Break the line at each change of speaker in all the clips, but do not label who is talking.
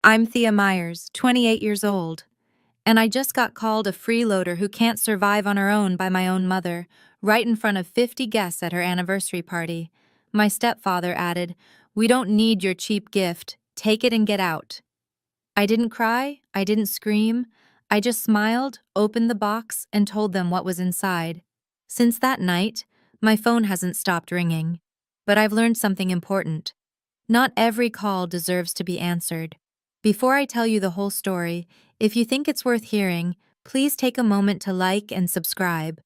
I'm Thea Myers, 28 years old, and I just got called a freeloader who can't survive on her own by my own mother, right in front of 50 guests at her anniversary party. My stepfather added, "We don't need your cheap gift. Take it and get out." I didn't cry, I didn't scream. I just smiled, opened the box, and told them what was inside. Since that night, my phone hasn't stopped ringing. But I've learned something important. Not every call deserves to be answered. Before I tell you the whole story, if you think it's worth hearing, please take a moment to like and subscribe.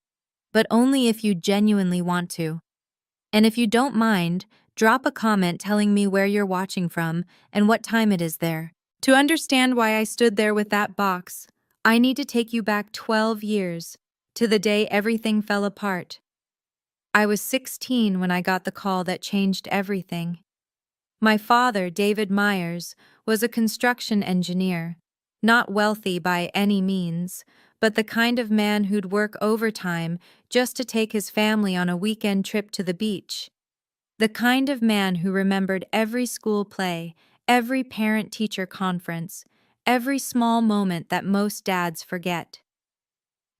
But only if you genuinely want to. And if you don't mind, drop a comment telling me where you're watching from and what time it is there. To understand why I stood there with that box, I need to take you back 12 years, to the day everything fell apart. I was 16 when I got the call that changed everything. My father, David Myers, was a construction engineer, not wealthy by any means, but the kind of man who'd work overtime just to take his family on a weekend trip to the beach. The kind of man who remembered every school play, every parent-teacher conference, every small moment that most dads forget.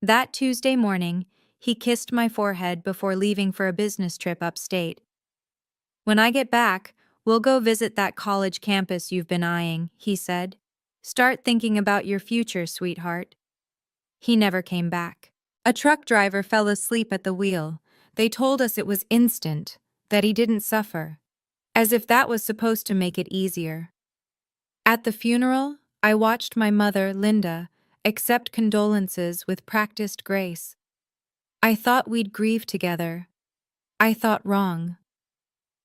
That Tuesday morning, he kissed my forehead before leaving for a business trip upstate. "When I get back, we'll go visit that college campus you've been eyeing," he said. "Start thinking about your future, sweetheart." He never came back. A truck driver fell asleep at the wheel. They told us it was instant, that he didn't suffer, as if that was supposed to make it easier. At the funeral, I watched my mother, Linda, accept condolences with practiced grace. I thought we'd grieve together. I thought wrong.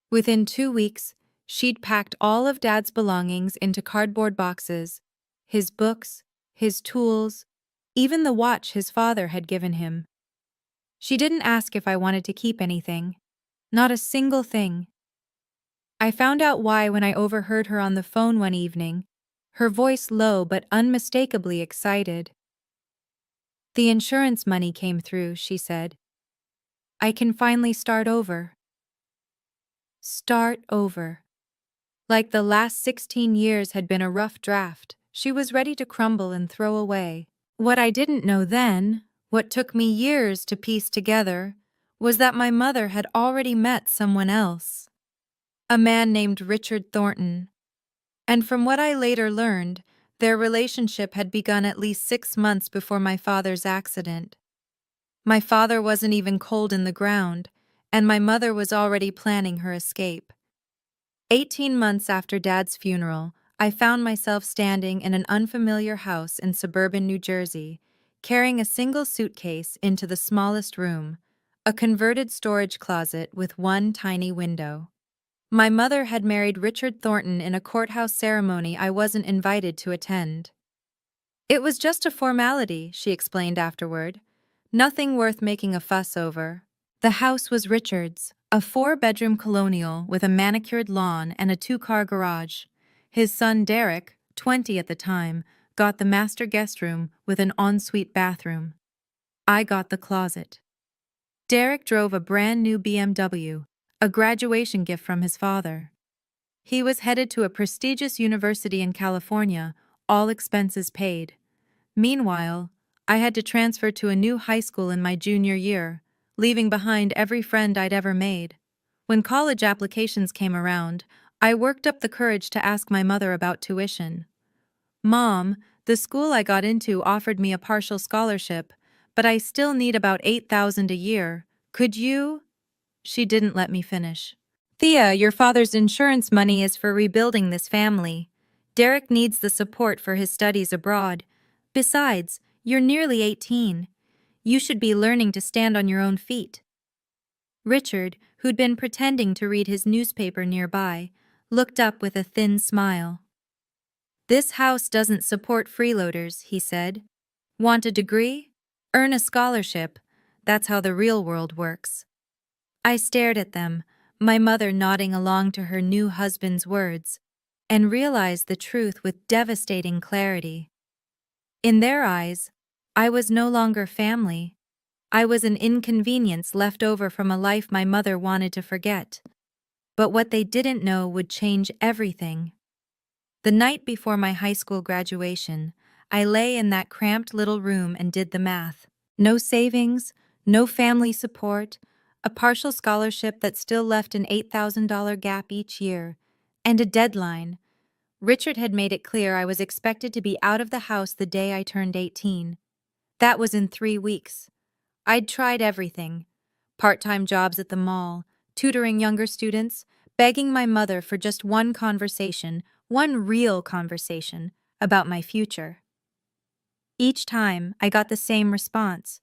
Within 2 weeks, she'd packed all of Dad's belongings into cardboard boxes, his books, his tools, even the watch his father had given him. She didn't ask if I wanted to keep anything. Not a single thing. I found out why when I overheard her on the phone one evening, her voice low but unmistakably excited. "The insurance money came through," she said. "I can finally start over." Start over. Like the last 16 years had been a rough draft, she was ready to crumble and throw away. What I didn't know then, what took me years to piece together, was that my mother had already met someone else. A man named Richard Thornton. And from what I later learned, their relationship had begun at least 6 months before my father's accident. My father wasn't even cold in the ground, and my mother was already planning her escape. 18 months after Dad's funeral, I found myself standing in an unfamiliar house in suburban New Jersey, carrying a single suitcase into the smallest room, a converted storage closet with one tiny window. My mother had married Richard Thornton in a courthouse ceremony I wasn't invited to attend. "It was just a formality," she explained afterward. "Nothing worth making a fuss over." The house was Richard's, a 4-bedroom colonial with a manicured lawn and a 2-car garage. His son Derek, 20 at the time, got the master guest room with an ensuite bathroom. I got the closet. Derek drove a brand new BMW, a graduation gift from his father. He was headed to a prestigious university in California, all expenses paid. Meanwhile, I had to transfer to a new high school in my junior year, leaving behind every friend I'd ever made. When college applications came around, I worked up the courage to ask my mother about tuition. "Mom, the school I got into offered me a partial scholarship, but I still need about $8,000 a year. Could you?" She didn't let me finish. "Thea, your father's insurance money is for rebuilding this family. Derek needs the support for his studies abroad. Besides, you're nearly 18. You should be learning to stand on your own feet." Richard, who'd been pretending to read his newspaper nearby, looked up with a thin smile. "This house doesn't support freeloaders," he said. "Want a degree? Earn a scholarship. That's how the real world works." I stared at them, my mother nodding along to her new husband's words, and realized the truth with devastating clarity. In their eyes, I was no longer family. I was an inconvenience left over from a life my mother wanted to forget. But what they didn't know would change everything. The night before my high school graduation, I lay in that cramped little room and did the math. No savings, no family support, a partial scholarship that still left an $8,000 gap each year, and a deadline. Richard had made it clear I was expected to be out of the house the day I turned 18. That was in 3 weeks. I'd tried everything: part-time jobs at the mall, tutoring younger students, begging my mother for just one conversation, one real conversation, about my future. Each time, I got the same response: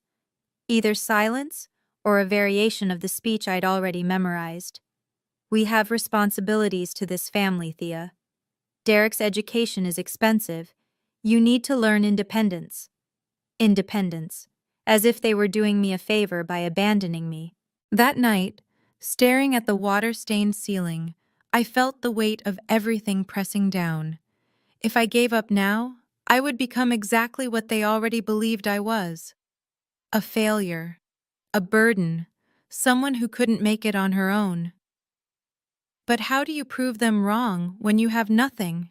either silence or a variation of the speech I'd already memorized. "We have responsibilities to this family, Thea. Derek's education is expensive. You need to learn independence." Independence, as if they were doing me a favor by abandoning me. That night, staring at the water-stained ceiling, I felt the weight of everything pressing down. If I gave up now, I would become exactly what they already believed I was: a failure, a burden, someone who couldn't make it on her own. But how do you prove them wrong when you have nothing?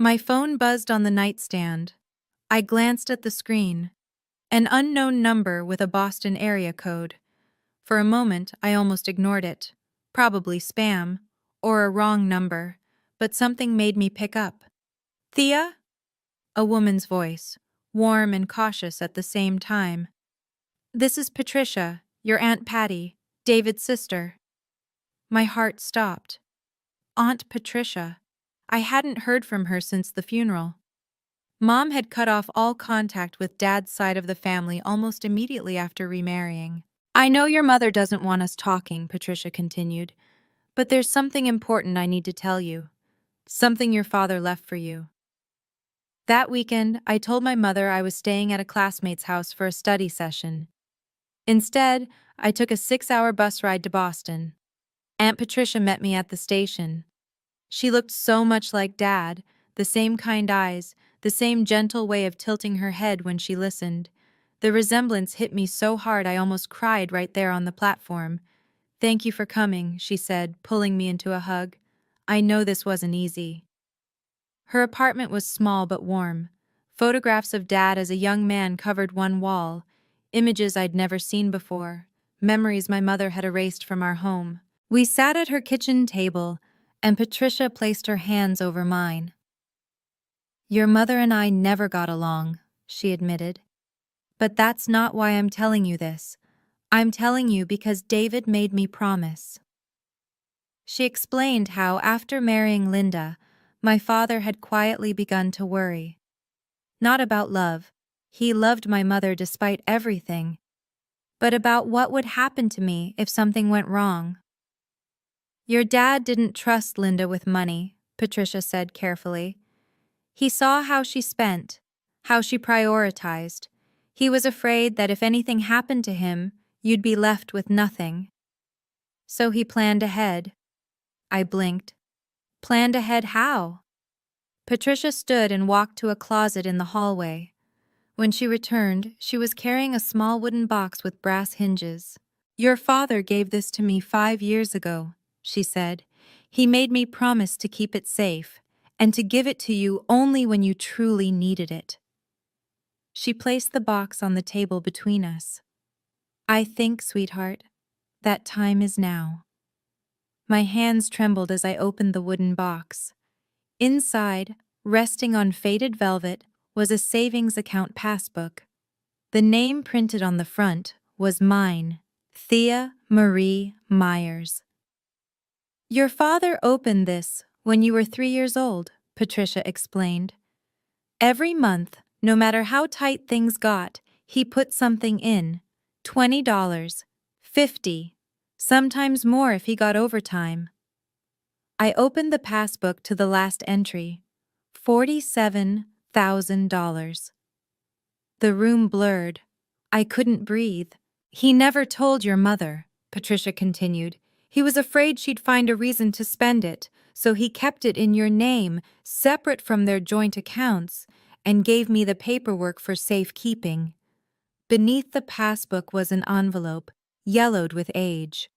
My phone buzzed on the nightstand. I glanced at the screen. An unknown number with a Boston area code. For a moment, I almost ignored it. Probably spam, or a wrong number, but something made me pick up. "Thea?" A woman's voice, warm and cautious at the same time. "This is Patricia, your Aunt Patty, David's sister." My heart stopped. Aunt Patricia. I hadn't heard from her since the funeral. Mom had cut off all contact with Dad's side of the family almost immediately after remarrying. "I know your mother doesn't want us talking," Patricia continued, "but there's something important I need to tell you. Something your father left for you." That weekend, I told my mother I was staying at a classmate's house for a study session. Instead, I took a 6-hour bus ride to Boston. Aunt Patricia met me at the station. She looked so much like Dad, the same kind eyes, the same gentle way of tilting her head when she listened. The resemblance hit me so hard I almost cried right there on the platform. "Thank you for coming," she said, pulling me into a hug. "I know this wasn't easy." Her apartment was small but warm. Photographs of Dad as a young man covered one wall, images I'd never seen before, memories my mother had erased from our home. We sat at her kitchen table, and Patricia placed her hands over mine. "Your mother and I never got along," she admitted. "But that's not why I'm telling you this. I'm telling you because David made me promise." She explained how, after marrying Linda, my father had quietly begun to worry. Not about love — he loved my mother despite everything — but about what would happen to me if something went wrong. "Your dad didn't trust Linda with money," Patricia said carefully. "He saw how she spent, how she prioritized. He was afraid that if anything happened to him, you'd be left with nothing. So he planned ahead." I blinked. "Planned ahead how?" Patricia stood and walked to a closet in the hallway. When she returned, she was carrying a small wooden box with brass hinges. "Your father gave this to me 5 years ago," she said. "He made me promise to keep it safe, and to give it to you only when you truly needed it." She placed the box on the table between us. "I think, sweetheart, that time is now." My hands trembled as I opened the wooden box. Inside, resting on faded velvet, was a savings account passbook. The name printed on the front was mine, Thea Marie Myers. "Your father opened this when you were 3 years old," Patricia explained. "Every month, no matter how tight things got, he put something in: $20, $50, sometimes more if he got overtime." I opened the passbook to the last entry: $47,000. The room blurred. I couldn't breathe. "He never told your mother," Patricia continued. "He was afraid she'd find a reason to spend it, so he kept it in your name, separate from their joint accounts, and gave me the paperwork for safekeeping." Beneath the passbook was an envelope, yellowed with age.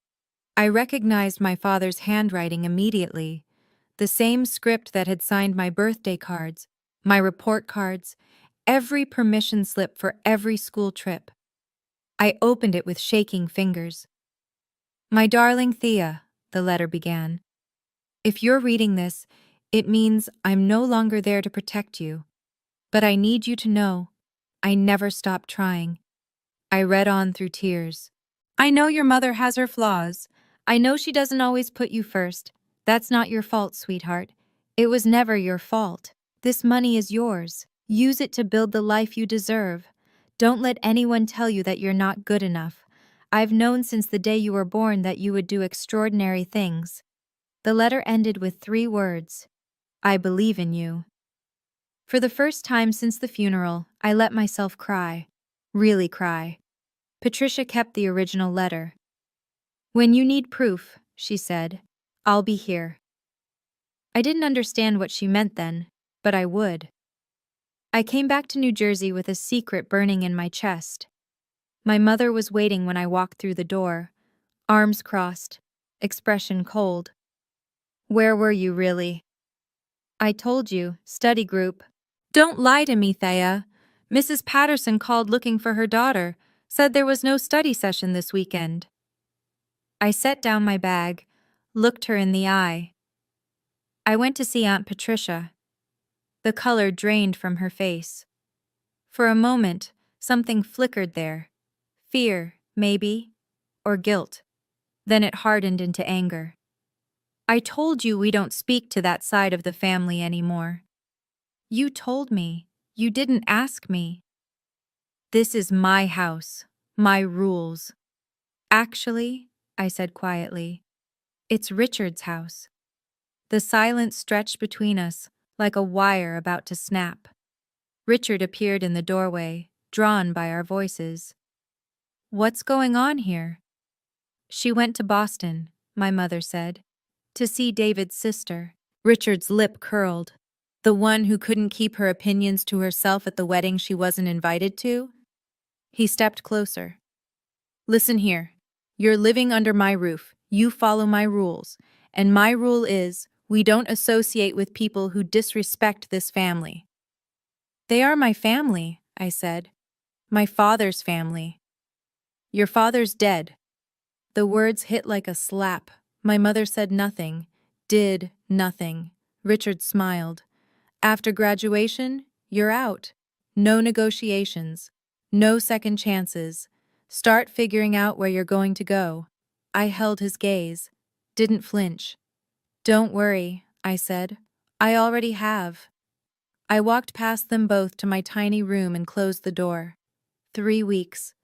I recognized my father's handwriting immediately. The same script that had signed my birthday cards, my report cards, every permission slip for every school trip. I opened it with shaking fingers. "My darling Thea," the letter began. "If you're reading this, it means I'm no longer there to protect you. But I need you to know, I never stopped trying." I read on through tears. "I know your mother has her flaws. I know she doesn't always put you first. That's not your fault, sweetheart. It was never your fault. This money is yours. Use it to build the life you deserve. Don't let anyone tell you that you're not good enough. I've known since the day you were born that you would do extraordinary things." The letter ended with 3 words: "I believe in you." For the first time since the funeral, I let myself cry. Really cry. Patricia kept the original letter. "When you need proof," she said, "I'll be here." I didn't understand what she meant then, but I would. I came back to New Jersey with a secret burning in my chest. My mother was waiting when I walked through the door, arms crossed, expression cold. "Where were you really?" "I told you, study group." "Don't lie to me, Thea. Mrs. Patterson called looking for her daughter, said there was no study session this weekend." I set down my bag, looked her in the eye. "I went to see Aunt Patricia." The color drained from her face. For a moment, something flickered there. Fear, maybe, or guilt. Then it hardened into anger. "I told you we don't speak to that side of the family anymore." "You told me. You didn't ask me." "This is my house, my rules." "Actually," I said quietly, "it's Richard's house." The silence stretched between us, like a wire about to snap. Richard appeared in the doorway, drawn by our voices. "What's going on here?" "She went to Boston," my mother said, "to see David's sister." Richard's lip curled. "The one who couldn't keep her opinions to herself at the wedding she wasn't invited to?" He stepped closer. "Listen here. You're living under my roof. You follow my rules. And my rule is, we don't associate with people who disrespect this family." "They are my family," I said. "My father's family." "Your father's dead." The words hit like a slap. My mother said nothing, did nothing. Richard smiled. "After graduation, you're out. No negotiations. No second chances. Start figuring out where you're going to go." I held his gaze. Didn't flinch. "Don't worry," I said. "I already have." I walked past them both to my tiny room and closed the door. 3 weeks.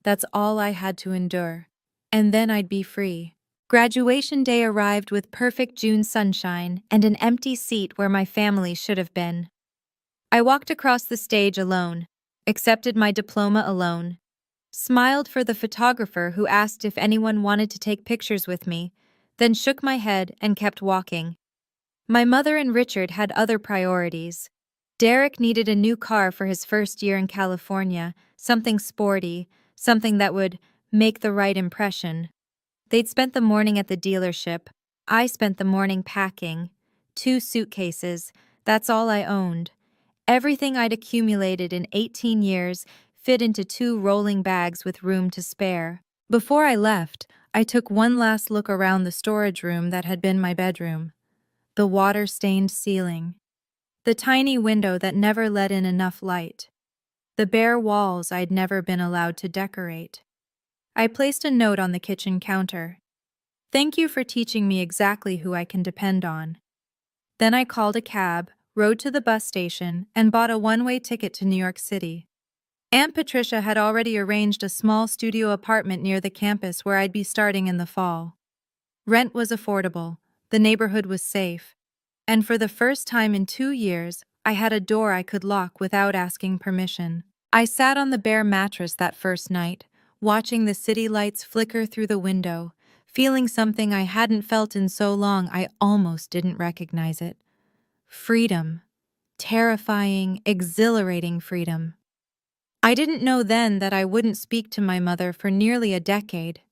That's all I had to endure. And then I'd be free. Graduation day arrived with perfect June sunshine and an empty seat where my family should have been. I walked across the stage alone, accepted my diploma alone, smiled for the photographer who asked if anyone wanted to take pictures with me, then shook my head and kept walking. My mother and Richard had other priorities. Derek needed a new car for his first year in California, something sporty, something that would make the right impression. They'd spent the morning at the dealership. I spent the morning packing. 2 suitcases, that's all I owned. Everything I'd accumulated in 18 years fit into 2 rolling bags with room to spare. Before I left, I took one last look around the storage room that had been my bedroom. The water-stained ceiling. The tiny window that never let in enough light. The bare walls I'd never been allowed to decorate. I placed a note on the kitchen counter. "Thank you for teaching me exactly who I can depend on." Then I called a cab, rode to the bus station, and bought a one-way ticket to New York City. Aunt Patricia had already arranged a small studio apartment near the campus where I'd be starting in the fall. Rent was affordable, the neighborhood was safe, and for the first time in 2 years, I had a door I could lock without asking permission. I sat on the bare mattress that first night, watching the city lights flicker through the window, feeling something I hadn't felt in so long I almost didn't recognize it. Freedom. Terrifying, exhilarating freedom. I didn't know then that I wouldn't speak to my mother for nearly a decade.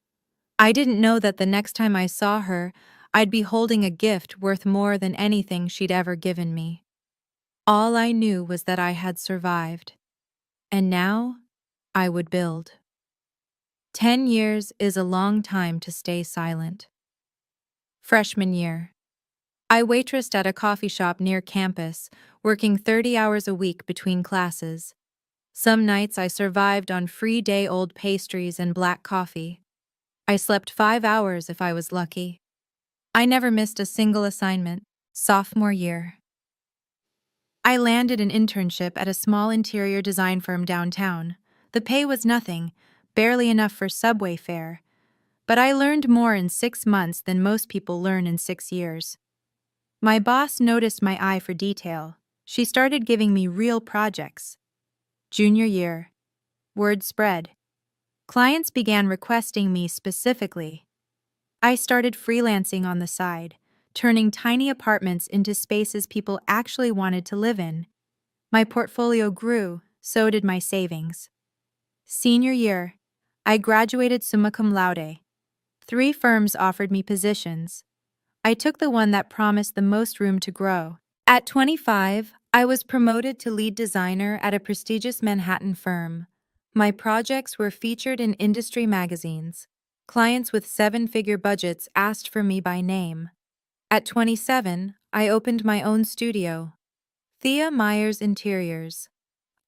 I didn't know that the next time I saw her, I'd be holding a gift worth more than anything she'd ever given me. All I knew was that I had survived, and now I would build. 10 years is a long time to stay silent. Freshman year. I waitressed at a coffee shop near campus, working 30 hours a week between classes. Some nights I survived on free day-old pastries and black coffee. I slept 5 hours if I was lucky. I never missed a single assignment. Sophomore year. I landed an internship at a small interior design firm downtown. The pay was nothing, barely enough for subway fare. But I learned more in 6 months than most people learn in 6 years. My boss noticed my eye for detail. She started giving me real projects. Junior year. Word spread. Clients began requesting me specifically. I started freelancing on the side, turning tiny apartments into spaces people actually wanted to live in. My portfolio grew, so did my savings. Senior year. I graduated summa cum laude. 3 firms offered me positions. I took the one that promised the most room to grow. At 25, I was promoted to lead designer at a prestigious Manhattan firm. My projects were featured in industry magazines. Clients with 7-figure budgets asked for me by name. At 27, I opened my own studio, Thea Myers Interiors.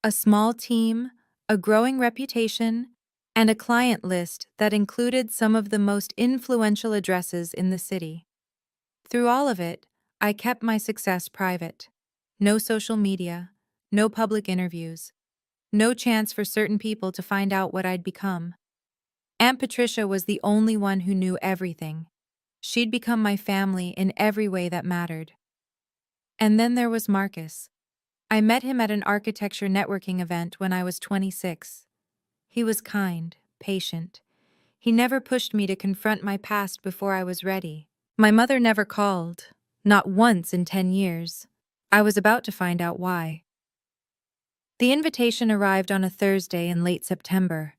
A small team, a growing reputation, and a client list that included some of the most influential addresses in the city. Through all of it, I kept my success private. No social media, no public interviews, no chance for certain people to find out what I'd become. Aunt Patricia was the only one who knew everything. She'd become my family in every way that mattered. And then there was Marcus. I met him at an architecture networking event when I was 26. He was kind, patient. He never pushed me to confront my past before I was ready. My mother never called, not once in 10 years. I was about to find out why. The invitation arrived on a Thursday in late September.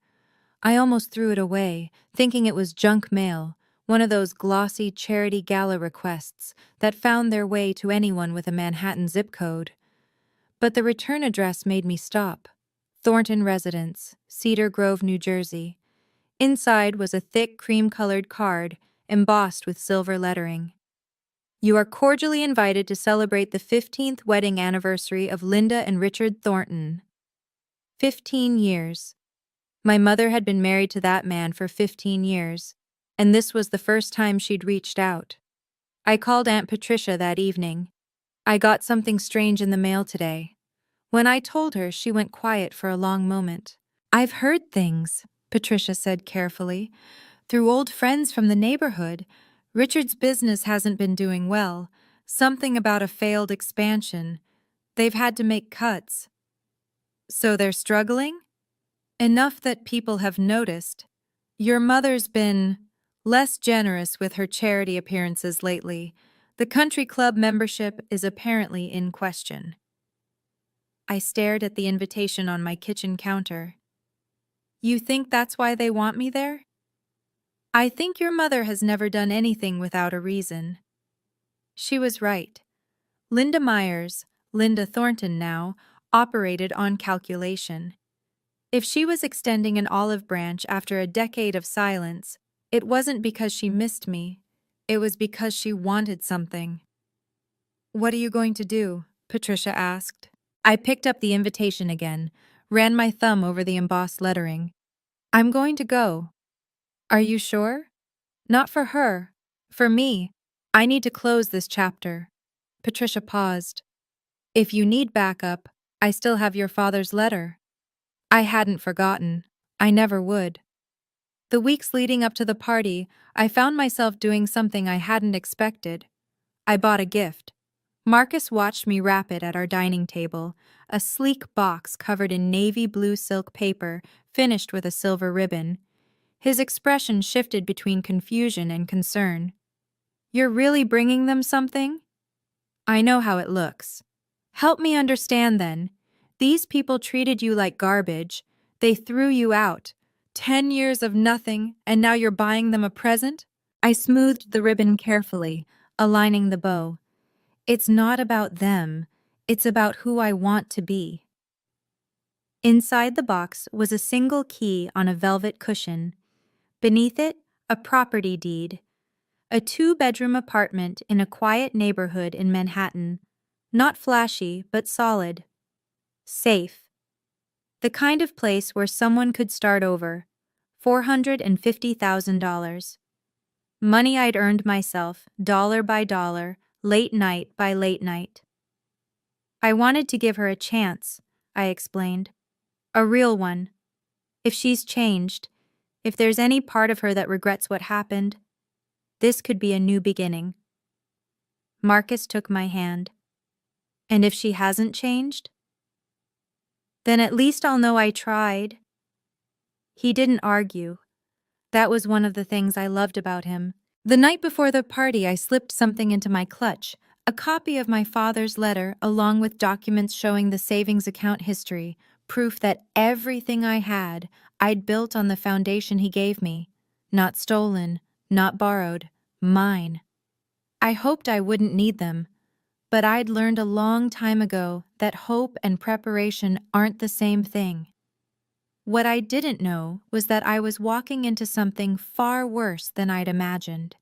I almost threw it away, thinking it was junk mail, one of those glossy charity gala requests that found their way to anyone with a Manhattan zip code. But the return address made me stop. Thornton Residence, Cedar Grove, New Jersey. Inside was a thick cream-colored card embossed with silver lettering. You are cordially invited to celebrate the 15th wedding anniversary of Linda and Richard Thornton. 15 years. My mother had been married to that man for 15 years, and this was the first time she'd reached out. I called Aunt Patricia that evening. I got something strange in the mail today. When I told her, she went quiet for a long moment. I've heard things, Patricia said carefully. Through old friends from the neighborhood, Richard's business hasn't been doing well. Something about a failed expansion. They've had to make cuts. So they're struggling? Enough that people have noticed. Your mother's been less generous with her charity appearances lately. The country club membership is apparently in question. I stared at the invitation on my kitchen counter. You think that's why they want me there? I think your mother has never done anything without a reason. She was right. Linda Myers, Linda Thornton now, operated on calculation. If she was extending an olive branch after a decade of silence, it wasn't because she missed me. It was because she wanted something. What are you going to do? Patricia asked. I picked up the invitation again, ran my thumb over the embossed lettering. I'm going to go. Are you sure? Not for her. For me. I need to close this chapter. Patricia paused. If you need backup, I still have your father's letter. I hadn't forgotten. I never would. The weeks leading up to the party, I found myself doing something I hadn't expected. I bought a gift. Marcus watched me wrap it at our dining table, a sleek box covered in navy blue silk paper, finished with a silver ribbon. His expression shifted between confusion and concern. You're really bringing them something? I know how it looks. Help me understand then. These people treated you like garbage. They threw you out. 10 years of nothing, and now you're buying them a present? I smoothed the ribbon carefully, aligning the bow. It's not about them, it's about who I want to be. Inside the box was a single key on a velvet cushion. Beneath it, a property deed. A 2-bedroom apartment in a quiet neighborhood in Manhattan. Not flashy, but solid. Safe. The kind of place where someone could start over. $450,000. Money I'd earned myself, dollar by dollar, late night by late night. I wanted to give her a chance, I explained. A real one. If she's changed, if there's any part of her that regrets what happened, this could be a new beginning. Marcus took my hand. And if she hasn't changed? Then at least I'll know I tried. He didn't argue. That was one of the things I loved about him. The night before the party, I slipped something into my clutch, a copy of my father's letter along with documents showing the savings account history, proof that everything I had, I'd built on the foundation he gave me. Not stolen, not borrowed, mine. I hoped I wouldn't need them, but I'd learned a long time ago that hope and preparation aren't the same thing. What I didn't know was that I was walking into something far worse than I'd imagined.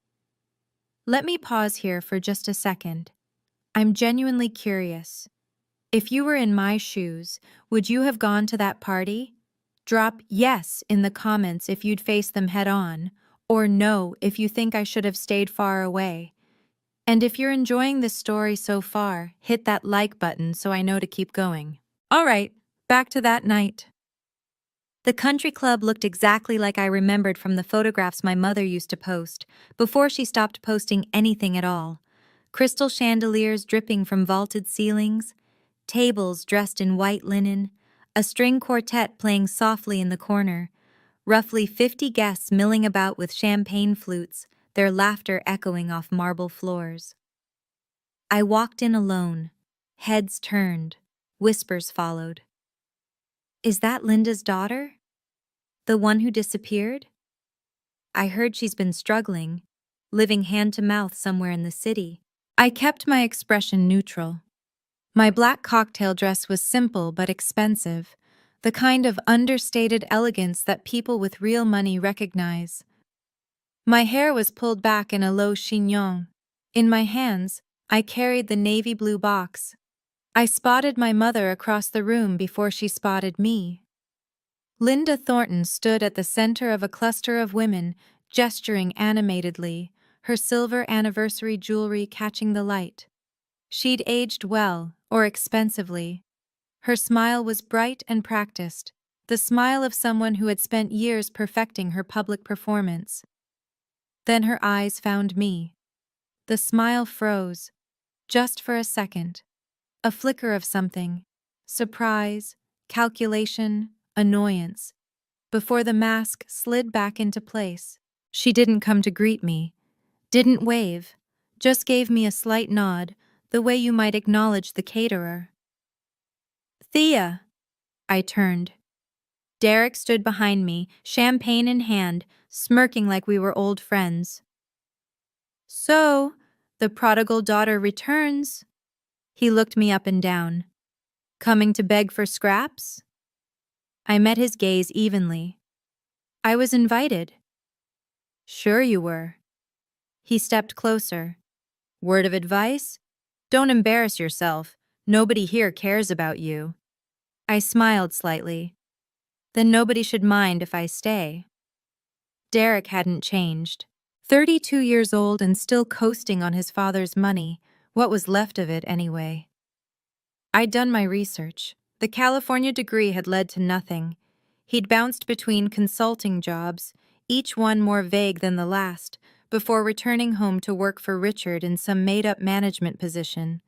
Let me pause here for just a second. I'm genuinely curious. If you were in my shoes, would you have gone to that party? Drop yes in the comments if you'd face them head on, or no if you think I should have stayed far away. And if you're enjoying this story so far, hit that like button so I know to keep going. All right, back to that night. The country club looked exactly like I remembered from the photographs my mother used to post, before she stopped posting anything at all. Crystal chandeliers dripping from vaulted ceilings, tables dressed in white linen, a string quartet playing softly in the corner, roughly 50 guests milling about with champagne flutes, their laughter echoing off marble floors. I walked in alone, heads turned, whispers followed. Is that Linda's daughter? The one who disappeared? I heard she's been struggling, living hand to mouth somewhere in the city. I kept my expression neutral. My black cocktail dress was simple but expensive, the kind of understated elegance that people with real money recognize. My hair was pulled back in a low chignon. In my hands, I carried the navy blue box. I spotted my mother across the room before she spotted me. Linda Thornton stood at the center of a cluster of women, gesturing animatedly, her silver anniversary jewelry catching the light. She'd aged well, or expensively. Her smile was bright and practiced, the smile of someone who had spent years perfecting her public performance. Then her eyes found me. The smile froze, just for a second. A flicker of something, surprise, calculation, annoyance, before the mask slid back into place. She didn't come to greet me, didn't wave, just gave me a slight nod, the way you might acknowledge the caterer. Thea! I turned. Derek stood behind me, champagne in hand, smirking like we were old friends. So, the prodigal daughter returns. He looked me up and down. Coming to beg for scraps? I met his gaze evenly. I was invited. Sure you were. He stepped closer. Word of advice? Don't embarrass yourself. Nobody here cares about you. I smiled slightly. Then nobody should mind if I stay. Derek hadn't changed. 32 years old and still coasting on his father's money, what was left of it anyway. I'd done my research. The California degree had led to nothing. He'd bounced between consulting jobs, each one more vague than the last, before returning home to work for Richard in some made-up management position.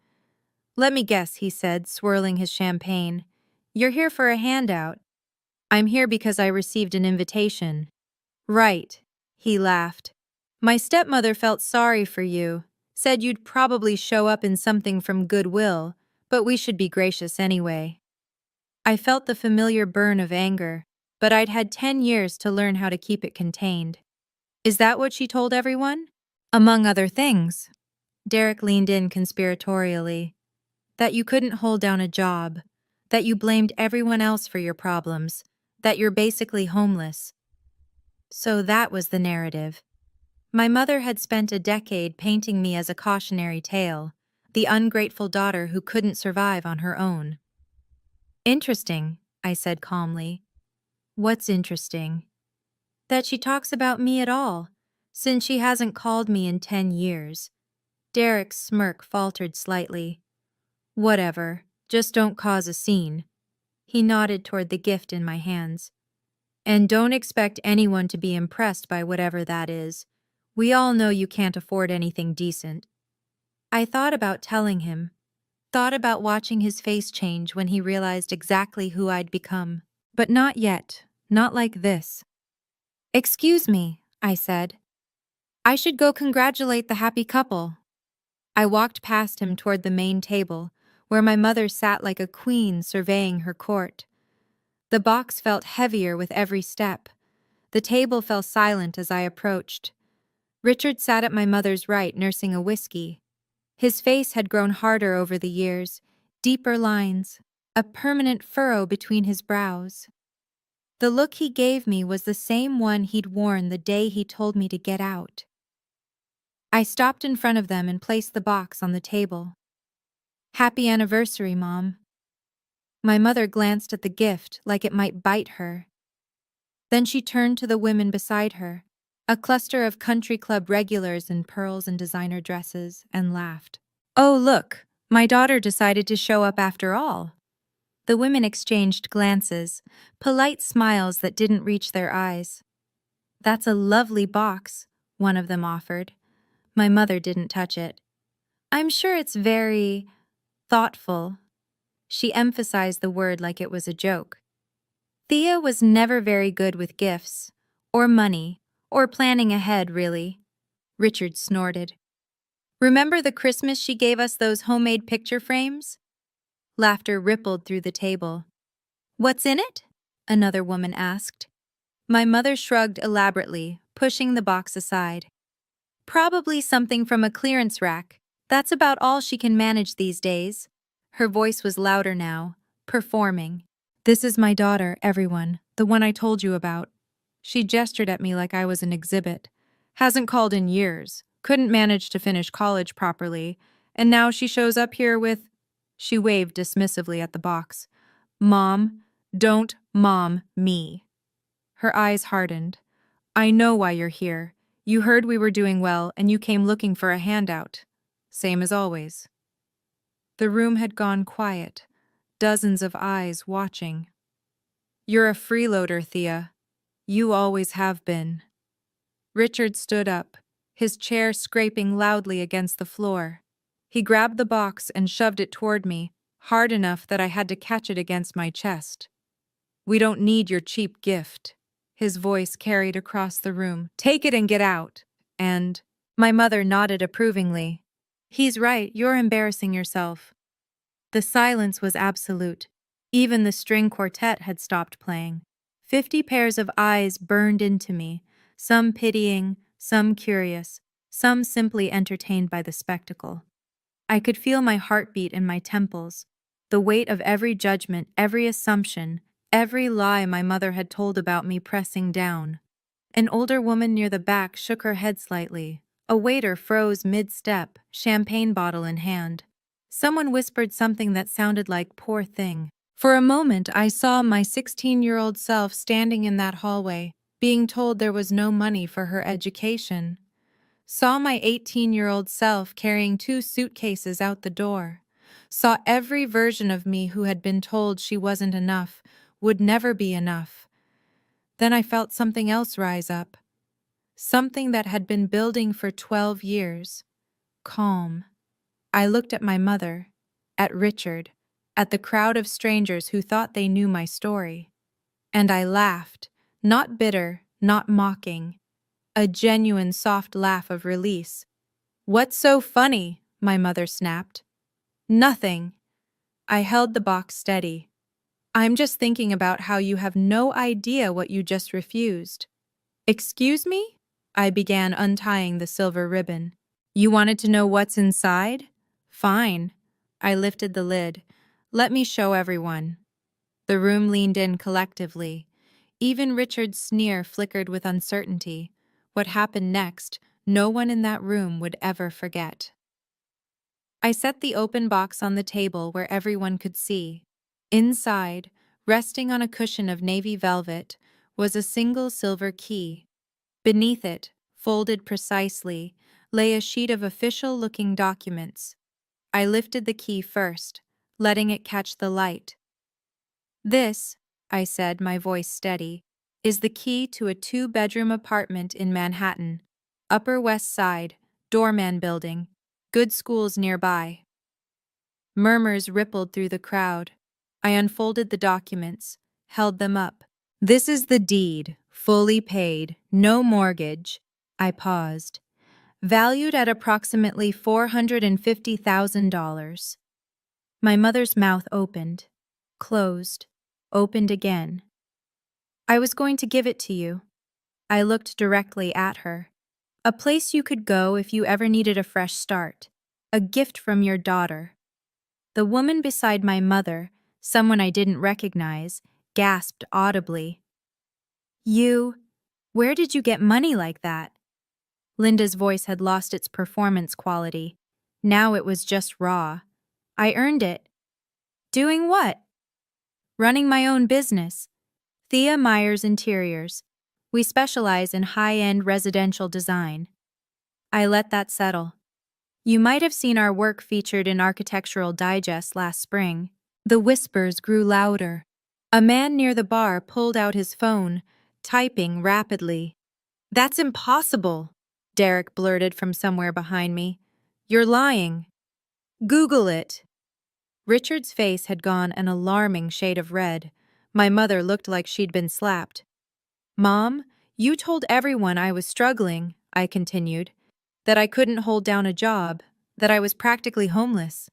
Let me guess, he said, swirling his champagne. You're here for a handout. I'm here because I received an invitation. Right, he laughed. My stepmother felt sorry for you, said you'd probably show up in something from Goodwill, but we should be gracious anyway. I felt the familiar burn of anger, but I'd had 10 years to learn how to keep it contained. Is that what she told everyone? Among other things. Derek leaned in conspiratorially. That you couldn't hold down a job. That you blamed everyone else for your problems. That you're basically homeless. So that was the narrative. My mother had spent a decade painting me as a cautionary tale, the ungrateful daughter who couldn't survive on her own. Interesting, I said calmly. What's interesting? That she talks about me at all, since she hasn't called me in 10 years. Derek's smirk faltered slightly. Whatever, just don't cause a scene. He nodded toward the gift in my hands. And don't expect anyone to be impressed by whatever that is. We all know you can't afford anything decent. I thought about telling him, thought about watching his face change when he realized exactly who I'd become. But not yet, not like this. Excuse me, I said. I should go congratulate the happy couple. I walked past him toward the main table, where my mother sat like a queen surveying her court. The box felt heavier with every step. The table fell silent as I approached. Richard sat at my mother's right, nursing a whiskey. His face had grown harder over the years, deeper lines, a permanent furrow between his brows. The look he gave me was the same one he'd worn the day he told me to get out. I stopped in front of them and placed the box on the table. Happy anniversary, Mom. My mother glanced at the gift like it might bite her. Then she turned to the women beside her, a cluster of country club regulars in pearls and designer dresses, and laughed. Oh, look, my daughter decided to show up after all. The women exchanged glances, polite smiles that didn't reach their eyes. That's a lovely box, one of them offered. My mother didn't touch it. I'm sure it's very thoughtful. She emphasized the word like it was a joke. Thea was never very good with gifts, or money, or planning ahead, really. Richard snorted. Remember the Christmas she gave us those homemade picture frames? Laughter rippled through the table. What's in it? Another woman asked. My mother shrugged elaborately, pushing the box aside. Probably something from a clearance rack. That's about all she can manage these days. Her voice was louder now, performing. This is my daughter, everyone, the one I told you about. She gestured at me like I was an exhibit. Hasn't called in years, couldn't manage to finish college properly, and now she shows up here with... She waved dismissively at the box. Mom, don't mom me. Her eyes hardened. I know why you're here. You heard we were doing well, and you came looking for a handout. Same as always. The room had gone quiet, dozens of eyes watching. You're a freeloader, Thea. You always have been. Richard stood up, his chair scraping loudly against the floor. He grabbed the box and shoved it toward me, hard enough that I had to catch it against my chest. We don't need your cheap gift. His voice carried across the room. Take it and get out. And my mother nodded approvingly. He's right, you're embarrassing yourself. The silence was absolute. Even the string quartet had stopped playing. 50 pairs of eyes burned into me, some pitying, some curious, some simply entertained by the spectacle. I could feel my heartbeat in my temples, the weight of every judgment, every assumption, every lie my mother had told about me pressing down. An older woman near the back shook her head slightly. A waiter froze mid-step, champagne bottle in hand. Someone whispered something that sounded like "poor thing." For a moment, I saw my 16-year-old self standing in that hallway, being told there was no money for her education. Saw my 18-year-old self carrying 2 suitcases out the door. Saw every version of me who had been told she wasn't enough, would never be enough. Then I felt something else rise up. Something that had been building for 12 years. Calm. I looked at my mother, at Richard, at the crowd of strangers who thought they knew my story. And I laughed, not bitter, not mocking. A genuine soft laugh of release. What's so funny? My mother snapped. Nothing. I held the box steady. I'm just thinking about how you have no idea what you just refused. Excuse me? I began untying the silver ribbon. You wanted to know what's inside? Fine. I lifted the lid. Let me show everyone. The room leaned in collectively. Even Richard's sneer flickered with uncertainty. What happened next, no one in that room would ever forget. I set the open box on the table where everyone could see. Inside, resting on a cushion of navy velvet, was a single silver key. Beneath it, folded precisely, lay a sheet of official-looking documents. I lifted the key first, letting it catch the light. This, I said, my voice steady, is the key to a 2-bedroom apartment in Manhattan, Upper West Side, doorman building, good schools nearby. Murmurs rippled through the crowd. I unfolded the documents, held them up. This is the deed, fully paid, no mortgage. I paused. Valued at approximately $450,000. My mother's mouth opened, closed, opened again. I was going to give it to you. I looked directly at her. A place you could go if you ever needed a fresh start. A gift from your daughter. The woman beside my mother, someone I didn't recognize, gasped audibly. Where did you get money like that? Linda's voice had lost its performance quality. Now it was just raw. I earned it. Doing what? Running my own business. Thea Myers Interiors. We specialize in high-end residential design. I let that settle. You might have seen our work featured in Architectural Digest last spring. The whispers grew louder. A man near the bar pulled out his phone, typing rapidly. That's impossible, Derek blurted from somewhere behind me. You're lying. Google it. Richard's face had gone an alarming shade of red. My mother looked like she'd been slapped. Mom, you told everyone I was struggling, I continued, that I couldn't hold down a job, that I was practically homeless.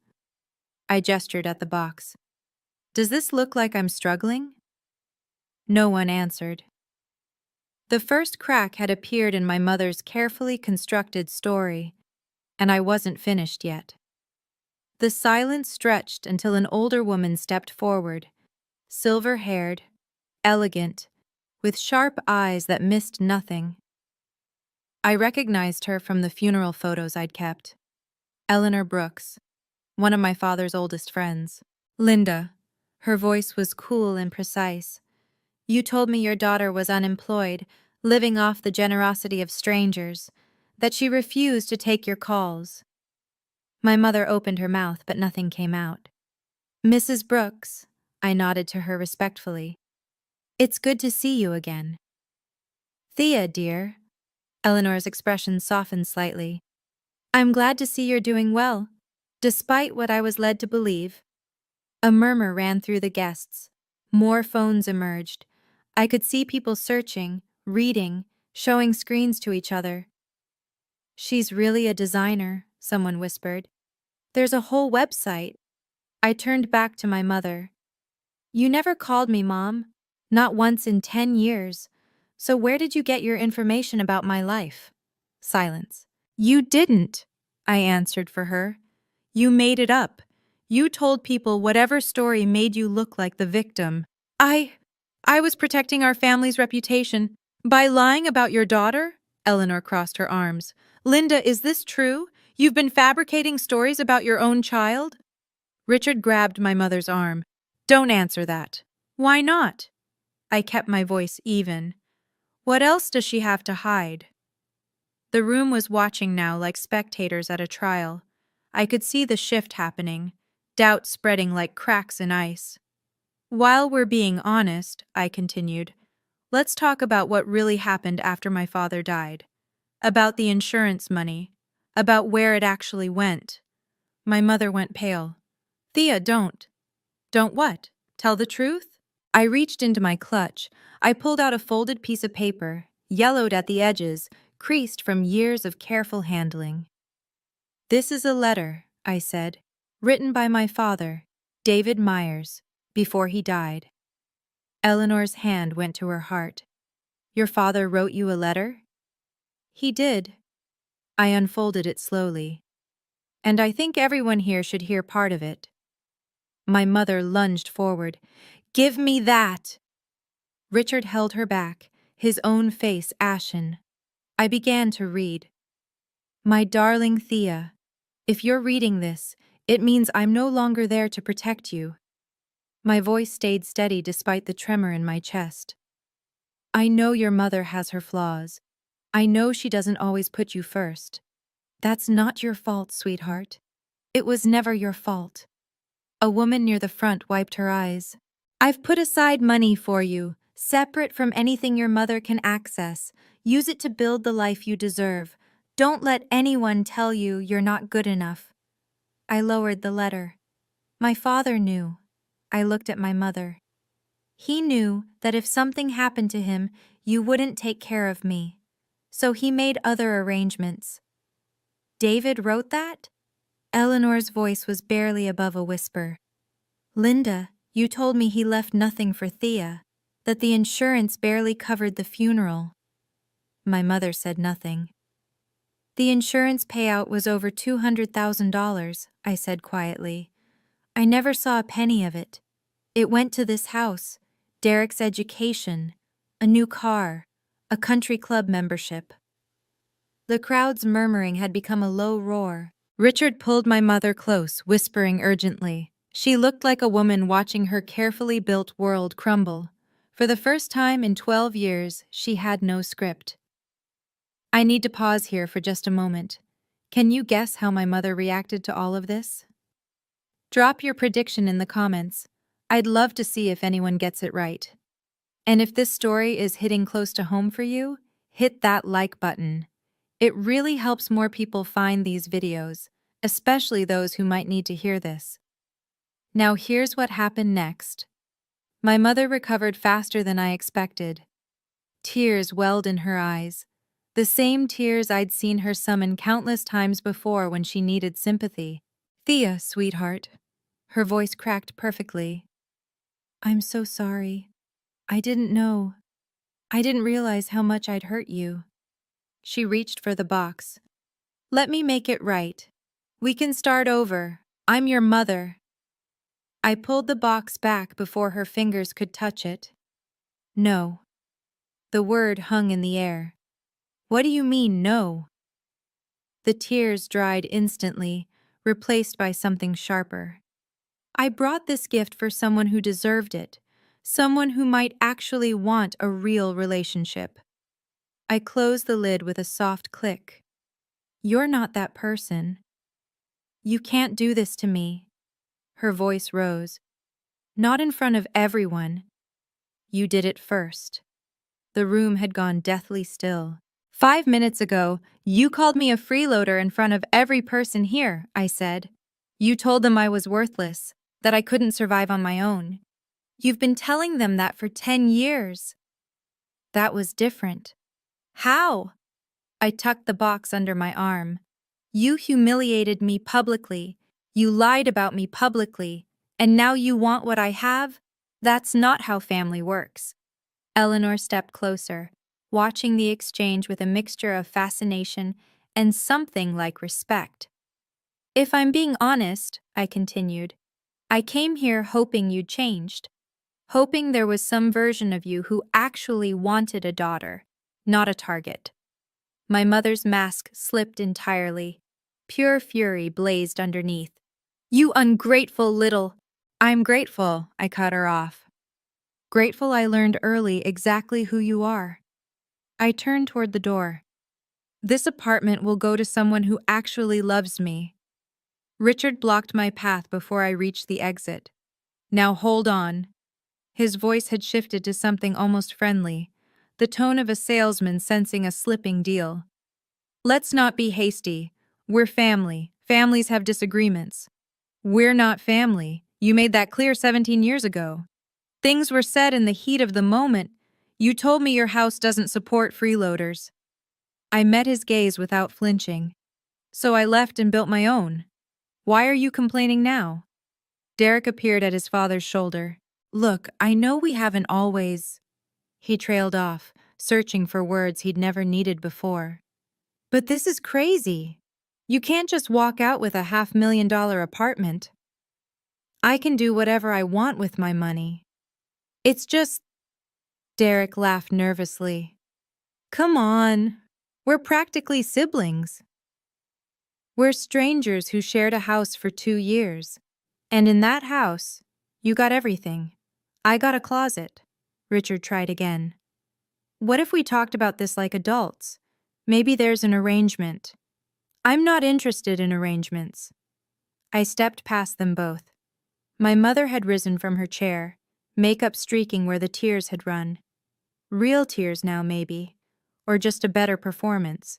I gestured at the box. Does this look like I'm struggling? No one answered. The first crack had appeared in my mother's carefully constructed story, and I wasn't finished yet. The silence stretched until an older woman stepped forward, silver-haired, elegant, with sharp eyes that missed nothing. I recognized her from the funeral photos I'd kept. Eleanor Brooks, one of my father's oldest friends. Linda. Her voice was cool and precise. You told me your daughter was unemployed, living off the generosity of strangers, that she refused to take your calls. My mother opened her mouth, but nothing came out. Mrs. Brooks, I nodded to her respectfully. It's good to see you again. Thea, dear. Eleanor's expression softened slightly. I'm glad to see you're doing well, despite what I was led to believe. A murmur ran through the guests. More phones emerged. I could see people searching, reading, showing screens to each other. She's really a designer, someone whispered. There's a whole website. I turned back to my mother. You never called me, Mom. Not once in 10 years. So where did you get your information about my life? Silence. You didn't, I answered for her. You made it up. You told people whatever story made you look like the victim. I was protecting our family's reputation. By lying about your daughter? Eleanor crossed her arms. Linda, is this true? You've been fabricating stories about your own child? Richard grabbed my mother's arm. Don't answer that. Why not? I kept my voice even. What else does she have to hide? The room was watching now like spectators at a trial. I could see the shift happening, doubt spreading like cracks in ice. While we're being honest, I continued, let's talk about what really happened after my father died. About the insurance money. About where it actually went. My mother went pale. Thea, don't. Don't what? Tell the truth? I reached into my clutch. I pulled out a folded piece of paper, yellowed at the edges, creased from years of careful handling. This is a letter, I said, written by my father, David Myers, before he died. Eleanor's hand went to her heart. Your father wrote you a letter? He did. I unfolded it slowly. And I think everyone here should hear part of it. My mother lunged forward. Give me that! Richard held her back, his own face ashen. I began to read. My darling Thea, if you're reading this, it means I'm no longer there to protect you. My voice stayed steady despite the tremor in my chest. I know your mother has her flaws. I know she doesn't always put you first. That's not your fault, sweetheart. It was never your fault. A woman near the front wiped her eyes. I've put aside money for you, separate from anything your mother can access. Use it to build the life you deserve. Don't let anyone tell you you're not good enough. I lowered the letter. My father knew. I looked at my mother. He knew that if something happened to him, you wouldn't take care of me. So he made other arrangements. David wrote that? Eleanor's voice was barely above a whisper. Linda, you told me he left nothing for Thea, that the insurance barely covered the funeral. My mother said nothing. The insurance payout was over $200,000, I said quietly. I never saw a penny of it. It went to this house, Derek's education, a new car, a country club membership. The crowd's murmuring had become a low roar. Richard pulled my mother close, whispering urgently. She looked like a woman watching her carefully built world crumble. For the first time in 12 years, she had no script. I need to pause here for just a moment. Can you guess how my mother reacted to all of this? Drop your prediction in the comments. I'd love to see if anyone gets it right. And if this story is hitting close to home for you, hit that like button. It really helps more people find these videos, especially those who might need to hear this. Now here's what happened next. My mother recovered faster than I expected. Tears welled in her eyes, the same tears I'd seen her summon countless times before when she needed sympathy. Thea, sweetheart. Her voice cracked perfectly. I'm so sorry. I didn't know. I didn't realize how much I'd hurt you. She reached for the box. Let me make it right. We can start over. I'm your mother. I pulled the box back before her fingers could touch it. No. The word hung in the air. What do you mean, no? The tears dried instantly, replaced by something sharper. I brought this gift for someone who deserved it, someone who might actually want a real relationship. I closed the lid with a soft click. You're not that person. You can't do this to me. Her voice rose. Not in front of everyone. You did it first. The room had gone deathly still. 5 minutes ago, you called me a freeloader in front of every person here, I said. You told them I was worthless, that I couldn't survive on my own. You've been telling them that for 10 years. That was different. How? I tucked the box under my arm. You humiliated me publicly. You lied about me publicly. And now you want what I have? That's not how family works. Eleanor stepped closer, watching the exchange with a mixture of fascination and something like respect. If I'm being honest, I continued, I came here hoping you'd changed. Hoping there was some version of you who actually wanted a daughter, not a target. My mother's mask slipped entirely. Pure fury blazed underneath. You ungrateful little... I'm grateful, I cut her off. Grateful I learned early exactly who you are. I turned toward the door. This apartment will go to someone who actually loves me. Richard blocked my path before I reached the exit. Now hold on. His voice had shifted to something almost friendly, the tone of a salesman sensing a slipping deal. Let's not be hasty. We're family. Families have disagreements. We're not family. You made that clear 17 years ago. Things were said in the heat of the moment. You told me your house doesn't support freeloaders. I met his gaze without flinching. So I left and built my own. Why are you complaining now? Derek appeared at his father's shoulder. Look, I know we haven't always... He trailed off, searching for words he'd never needed before. But this is crazy. You can't just walk out with a $500,000 apartment. I can do whatever I want with my money. It's just, Derek laughed nervously. Come on. We're practically siblings. We're strangers who shared a house for 2 years. And in that house, you got everything. I got a closet. Richard tried again. What if we talked about this like adults? Maybe there's an arrangement. I'm not interested in arrangements. I stepped past them both. My mother had risen from her chair, makeup streaking where the tears had run. Real tears now, maybe. Or just a better performance.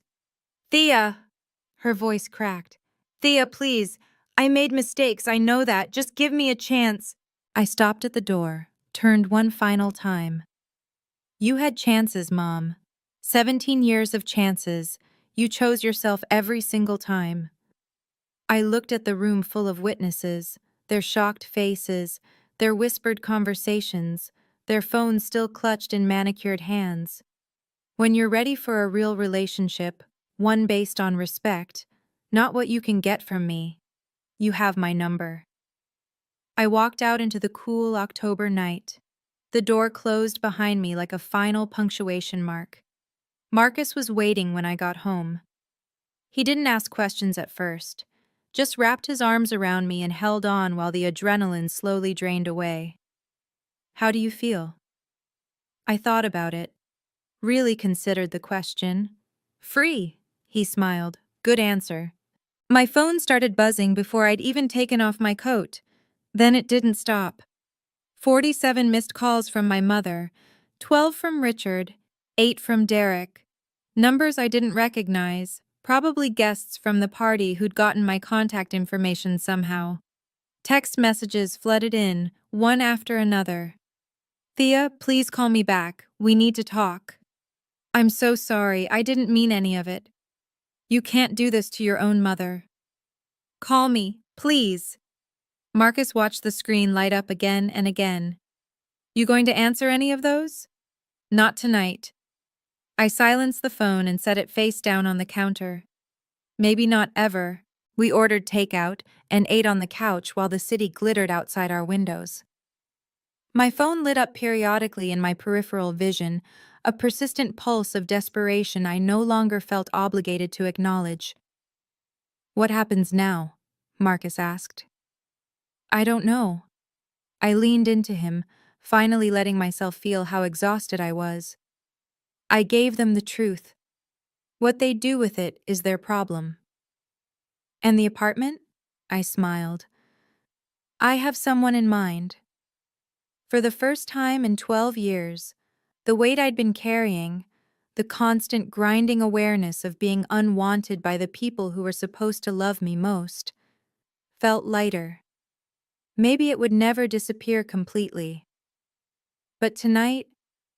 Thea! Her voice cracked. Thea, please. I made mistakes, I know that. Just give me a chance. I stopped at the door, turned one final time. You had chances, Mom. 17 years of chances. You chose yourself every single time. I looked at the room full of witnesses, their shocked faces, their whispered conversations, their phones still clutched in manicured hands. When you're ready for a real relationship, one based on respect, not what you can get from me, you have my number. I walked out into the cool October night. The door closed behind me like a final punctuation mark. Marcus was waiting when I got home. He didn't ask questions at first, just wrapped his arms around me and held on while the adrenaline slowly drained away. How do you feel? I thought about it, really considered the question. Free, he smiled. Good answer. My phone started buzzing before I'd even taken off my coat. Then it didn't stop. 47 missed calls from my mother, 12 from Richard, 8 from Derek. Numbers I didn't recognize, probably guests from the party who'd gotten my contact information somehow. Text messages flooded in, one after another. Thea, please call me back. We need to talk. I'm so sorry, I didn't mean any of it. You can't do this to your own mother. Call me, please. Marcus watched the screen light up again and again. You going to answer any of those? Not tonight. I silenced the phone and set it face down on the counter. Maybe not ever. We ordered takeout and ate on the couch while the city glittered outside our windows. My phone lit up periodically in my peripheral vision, a persistent pulse of desperation I no longer felt obligated to acknowledge. What happens now? Marcus asked. I don't know. I leaned into him, finally letting myself feel how exhausted I was. I gave them the truth. What they do with it is their problem. And the apartment? I smiled. I have someone in mind. For the first time in 12 years, the weight I'd been carrying, the constant grinding awareness of being unwanted by the people who were supposed to love me most, felt lighter. Maybe it would never disappear completely. But tonight,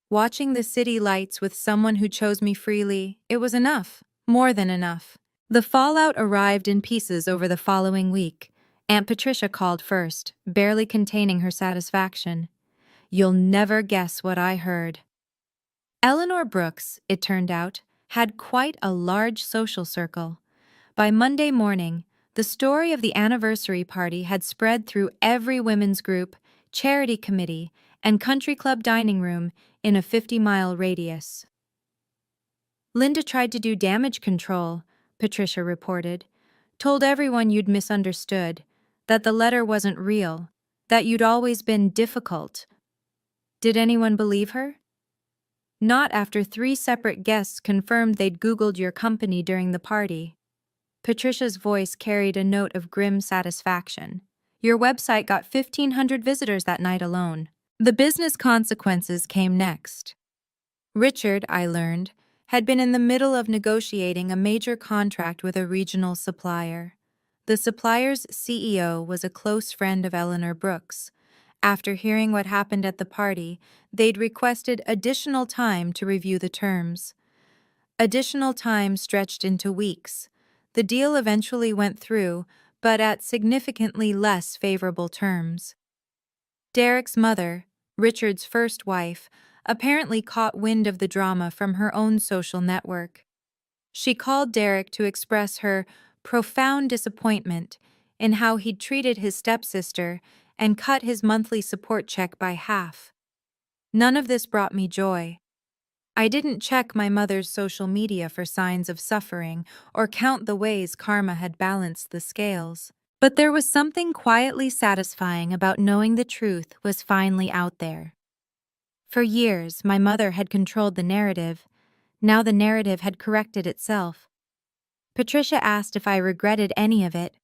watching the city lights with someone who chose me freely, it was enough, more than enough. The fallout arrived in pieces over the following week. Aunt Patricia called first, barely containing her satisfaction. You'll never guess what I heard. Eleanor Brooks, it turned out, had quite a large social circle. By Monday morning, the story of the anniversary party had spread through every women's group, charity committee, and country club dining room in a 50-mile radius. Linda tried to do damage control, Patricia reported. Told everyone you'd misunderstood, that the letter wasn't real, that you'd always been difficult. Did anyone believe her? Not after 3 separate guests confirmed they'd Googled your company during the party. Patricia's voice carried a note of grim satisfaction. Your website got 1,500 visitors that night alone. The business consequences came next. Richard, I learned, had been in the middle of negotiating a major contract with a regional supplier. The supplier's CEO was a close friend of Eleanor Brooks. After hearing what happened at the party, they'd requested additional time to review the terms. Additional time stretched into weeks. The deal eventually went through, but at significantly less favorable terms. Derek's mother, Richard's first wife, apparently caught wind of the drama from her own social network. She called Derek to express her profound disappointment in how he'd treated his stepsister and cut his monthly support check by half. None of this brought me joy. I didn't check my mother's social media for signs of suffering or count the ways karma had balanced the scales. But there was something quietly satisfying about knowing the truth was finally out there. For years, my mother had controlled the narrative. Now the narrative had corrected itself. Patricia asked if I regretted any of it.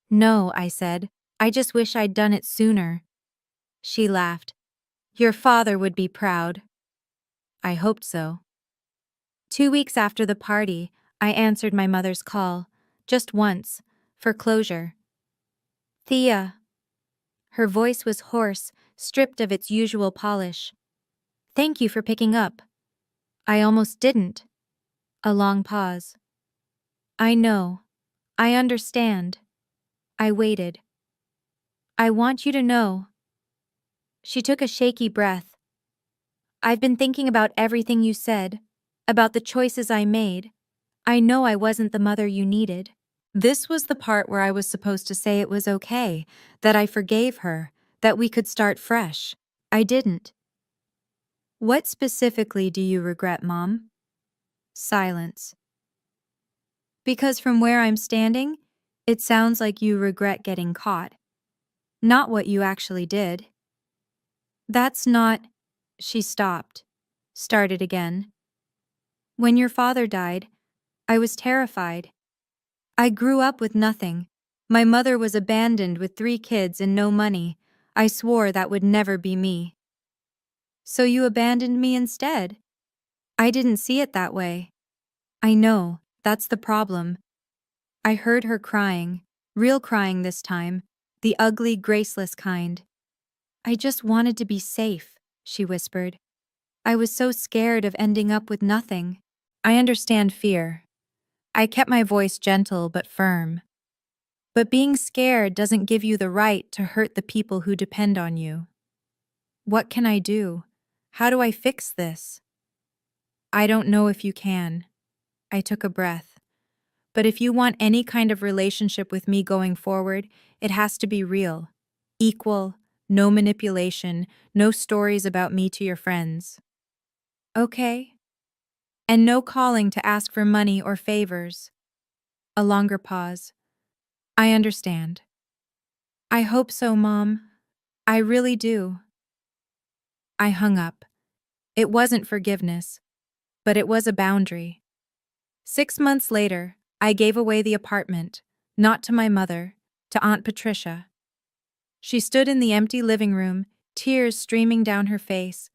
No, I said. I just wish I'd done it sooner. She laughed. Your father would be proud. I hoped so. 2 weeks after the party, I answered my mother's call, just once, for closure. Thea. Her voice was hoarse, stripped of its usual polish. Thank you for picking up. I almost didn't. A long pause. I know. I understand. I waited. I want you to know. She took a shaky breath. I've been thinking about everything you said, about the choices I made. I know I wasn't the mother you needed. This was the part where I was supposed to say it was okay, that I forgave her, that we could start fresh. I didn't. What specifically do you regret, Mom? Silence. Because from where I'm standing, it sounds like you regret getting caught. Not what you actually did. That's not... She stopped. Started again. When your father died, I was terrified. I grew up with nothing. My mother was abandoned with 3 kids and no money. I swore that would never be me. So you abandoned me instead? I didn't see it that way. I know, that's the problem. I heard her crying, real crying this time, the ugly, graceless kind. I just wanted to be safe, she whispered. I was so scared of ending up with nothing. I understand fear. I kept my voice gentle but firm. But being scared doesn't give you the right to hurt the people who depend on you. What can I do? How do I fix this? I don't know if you can. I took a breath. But if you want any kind of relationship with me going forward, it has to be real. Equal, no manipulation, no stories about me to your friends. Okay? And no calling to ask for money or favors. A longer pause. I understand. I hope so, Mom. I really do. I hung up. It wasn't forgiveness, but it was a boundary. 6 months later, I gave away the apartment, not to my mother, to Aunt Patricia. She stood in the empty living room, tears streaming down her face,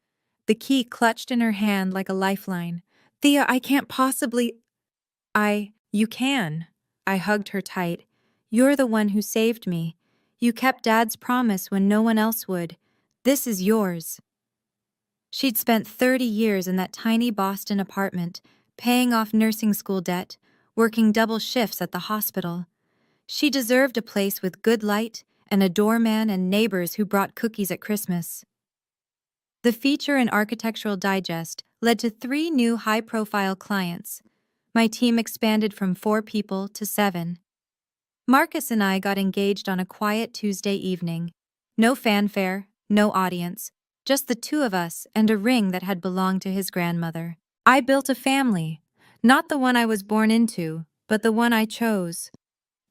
the key clutched in her hand like a lifeline. Thea, I can't possibly... You can. I hugged her tight. You're the one who saved me. You kept Dad's promise when no one else would. This is yours. She'd spent 30 years in that tiny Boston apartment, paying off nursing school debt, working double shifts at the hospital. She deserved a place with good light and a doorman and neighbors who brought cookies at Christmas. The feature in Architectural Digest led to 3 new high-profile clients. My team expanded from 4 people to 7. Marcus and I got engaged on a quiet Tuesday evening. No fanfare, no audience, just the 2 of us and a ring that had belonged to his grandmother. I built a family, not the one I was born into, but the one I chose.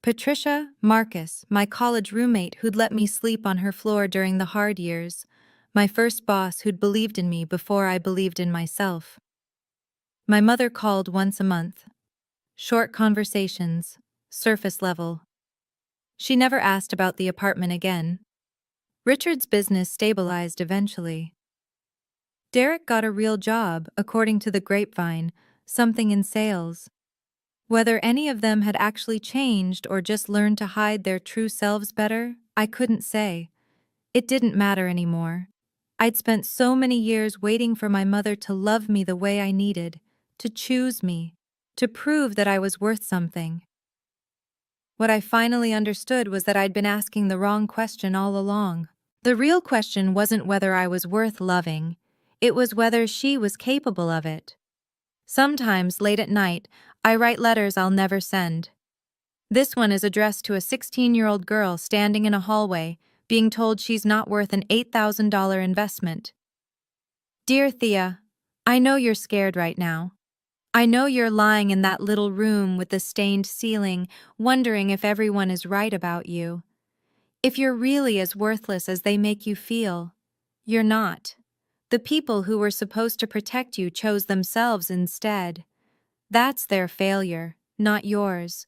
Patricia, Marcus, my college roommate who'd let me sleep on her floor during the hard years, my first boss who'd believed in me before I believed in myself. My mother called once a month. Short conversations, surface level. She never asked about the apartment again. Richard's business stabilized eventually. Derek got a real job, according to the grapevine, something in sales. Whether any of them had actually changed or just learned to hide their true selves better, I couldn't say. It didn't matter anymore. I'd spent so many years waiting for my mother to love me the way I needed, to choose me, to prove that I was worth something. What I finally understood was that I'd been asking the wrong question all along. The real question wasn't whether I was worth loving, it was whether she was capable of it. Sometimes, late at night, I write letters I'll never send. This one is addressed to a 16-year-old girl standing in a hallway, being told she's not worth an $8,000 investment. Dear Thea, I know you're scared right now. I know you're lying in that little room with the stained ceiling, wondering if everyone is right about you. If you're really as worthless as they make you feel, you're not. The people who were supposed to protect you chose themselves instead. That's their failure, not yours.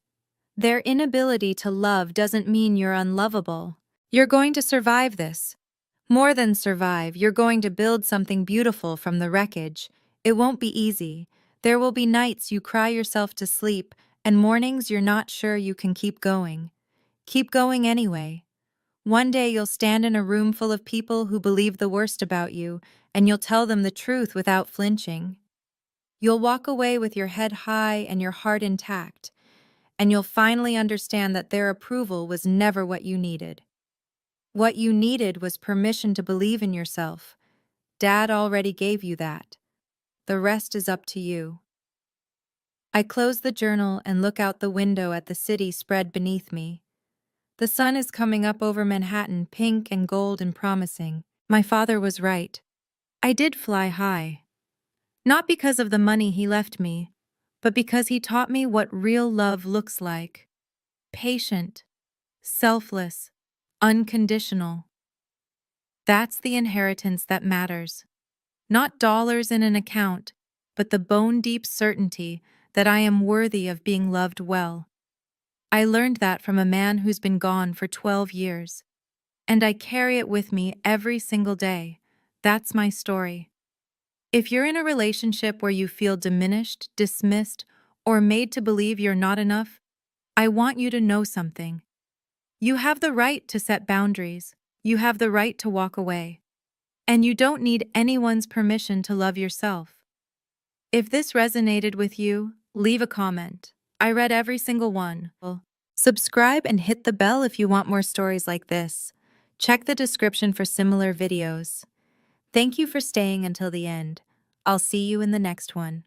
Their inability to love doesn't mean you're unlovable. You're going to survive this. More than survive, you're going to build something beautiful from the wreckage. It won't be easy. There will be nights you cry yourself to sleep, and mornings you're not sure you can keep going. Keep going anyway. One day you'll stand in a room full of people who believe the worst about you, and you'll tell them the truth without flinching. You'll walk away with your head high and your heart intact, and you'll finally understand that their approval was never what you needed. What you needed was permission to believe in yourself. Dad already gave you that. The rest is up to you. I close the journal and look out the window at the city spread beneath me. The sun is coming up over Manhattan, pink and gold and promising. My father was right. I did fly high. Not because of the money he left me, but because he taught me what real love looks like. Patient, selfless, unconditional. That's the inheritance that matters. Not dollars in an account, but the bone-deep certainty that I am worthy of being loved well. I learned that from a man who's been gone for 12 years, and I carry it with me every single day. That's my story. If you're in a relationship where you feel diminished, dismissed, or made to believe you're not enough, I want you to know something. You have the right to set boundaries. You have the right to walk away. And you don't need anyone's permission to love yourself. If this resonated with you, leave a comment. I read every single one. Subscribe and hit the bell if you want more stories like this. Check the description for similar videos. Thank you for staying until the end. I'll see you in the next one.